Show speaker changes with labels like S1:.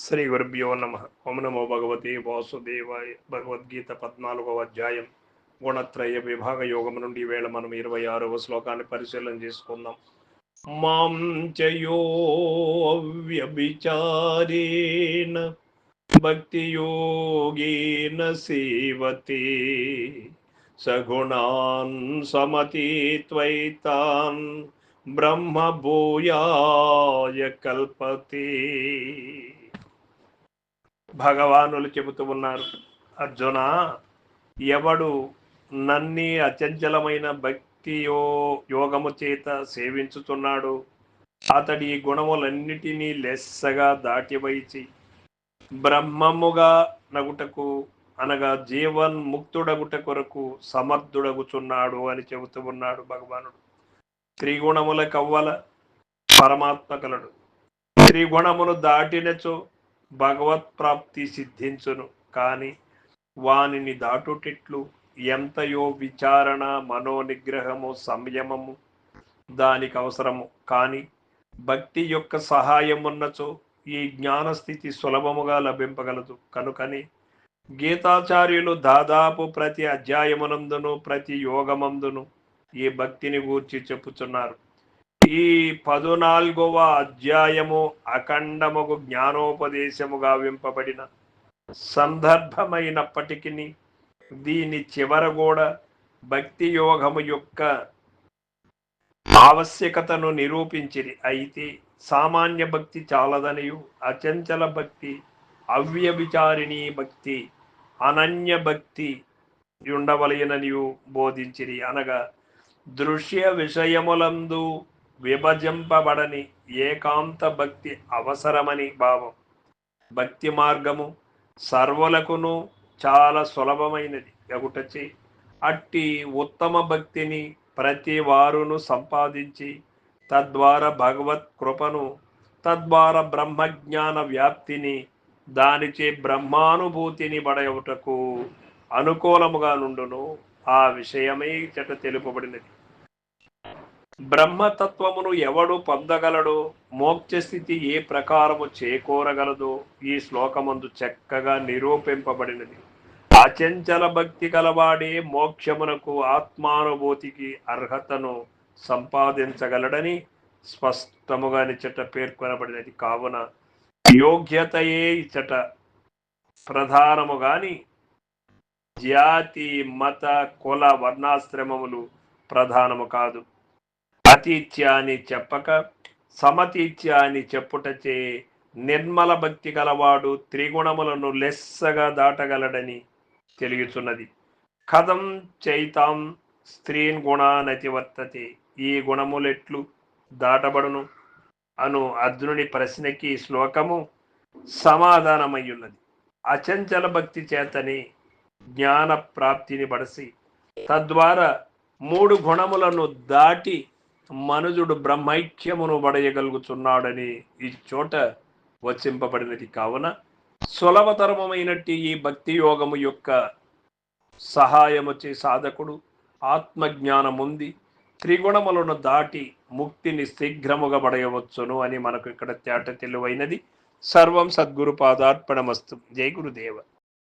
S1: శ్రీ గురుభ్యో నమ. ఓం నమో భగవతే వాసుదేవాయ. భగవద్గీత 14వ అధ్యాయం గుణత్రయ విభాగ యోగం నుండి వేళ మనం 26వ శ్లోకాన్ని పరిశీలన చేసుకుందాం. మాం చయో వ్యభిచారేణ భక్తి యోగేన సేవతే సగుణాన్ సమతీత్వైతాన్ బ్రహ్మ భూయాయ కల్పతే. భగవానులు చెబుతూ ఉన్నారు, అర్జున, ఎవడు నన్ని అచంచలమైన యోగము చేత సేవించుతున్నాడు అతడి గుణములన్నిటినీ లెస్సగా దాటివైచి బ్రహ్మముగా నగుటకు అనగా జీవన్ముక్తుడగుట కొరకు సమర్థుడగుచున్నాడు అని చెబుతూ ఉన్నాడు భగవానుడు. త్రిగుణముల కవ్వల పరమాత్మ కలడు. త్రిగుణమును దాటినచో భగవత్ ప్రాప్తి సిద్ధించును. కానీ వానిని దాటుటిట్లు ఎంతయో విచారణ, మనోనిగ్రహము, సంయమము దానికి అవసరము. కానీ భక్తి యొక్క సహాయం ఉన్నచో ఈ జ్ఞానస్థితి సులభముగా లభింపగలదు. కనుకని గీతాచార్యులు దాదాపు ప్రతి అధ్యాయమునందును ప్రతి యోగమందును ఈ భక్తిని గూర్చి చెప్పుచున్నారు. ఈ 14వ అధ్యాయము అఖండముగు జ్ఞానోపదేశము గావింపబడిన సందర్భమైనప్పటికీ దీని చివర కూడా భక్తి యోగము యొక్క ఆవశ్యకతను నిరూపించిరి. అయితే సామాన్య భక్తి చాలదనియు, అచంచల భక్తి, అవ్యభిచారిణీ భక్తి, అనన్య భక్తి ఉండవలయననియు బోధించిరి. అనగా దృశ్య విషయములందు విభజింపబడని ఏకాంత భక్తి అవసరమని భావం. భక్తి మార్గము సర్వులకును చాలా సులభమైనది ఎగుటచే అట్టి ఉత్తమ భక్తిని ప్రతి వారును సంపాదించి తద్వారా భగవత్ కృపను, తద్వారా బ్రహ్మజ్ఞాన వ్యాప్తిని, దానిచే బ్రహ్మానుభూతిని బడయుటకు అనుకూలముగా నుండును. ఆ విషయమే చెట తెలుపబడినది. బ్రహ్మతత్వమును ఎవడు పొందగలడో, మోక్షస్థితి ఏ ప్రకారము చేకూరగలదో ఈ శ్లోకమందు చక్కగా నిరూపింపబడినది. అచంచల భక్తి కలవాడే మోక్షమునకు, ఆత్మానుభూతికి అర్హతను సంపాదించగలడని స్పష్టముగా నిచ్చట పేర్కొనబడినది. కావున యోగ్యతయే ఇచ్చట ప్రధానము గాని జాతి, మత, కుల, వర్ణాశ్రమములు ప్రధానము కాదు. అతీత్య అని చెప్పక సమతీత్య అని చెప్పుటచే నిర్మల భక్తి గలవాడు త్రిగుణములను లెస్సగా దాటగలడని తెలియచున్నది. కథం చైతాం స్త్రీన్ గుణానతివర్తతే. ఈ గుణములెట్లు దాటబడును అను అర్జునుని ప్రశ్నకి శ్లోకము సమాధానమయ్యున్నది. అచంచల భక్తి చేతని జ్ఞాన ప్రాప్తిని బడసి తద్వారా 3 గుణములను దాటి మనుజుడు బ్రహ్మైక్యమును బడయగలుగుతున్నాడని ఈ చోట వచింపబడినది. కావున సులభతరమైనట్టి ఈ భక్తి యోగము యొక్క సహాయముచే సాధకుడు ఆత్మజ్ఞానముంది త్రిగుణములను దాటి ముక్తిని శీఘ్రముగా బడయవచ్చును అని మనకు ఇక్కడ తేట తెలివైనది. సర్వం సద్గురు పాదార్పణమస్తు. జై గురుదేవ.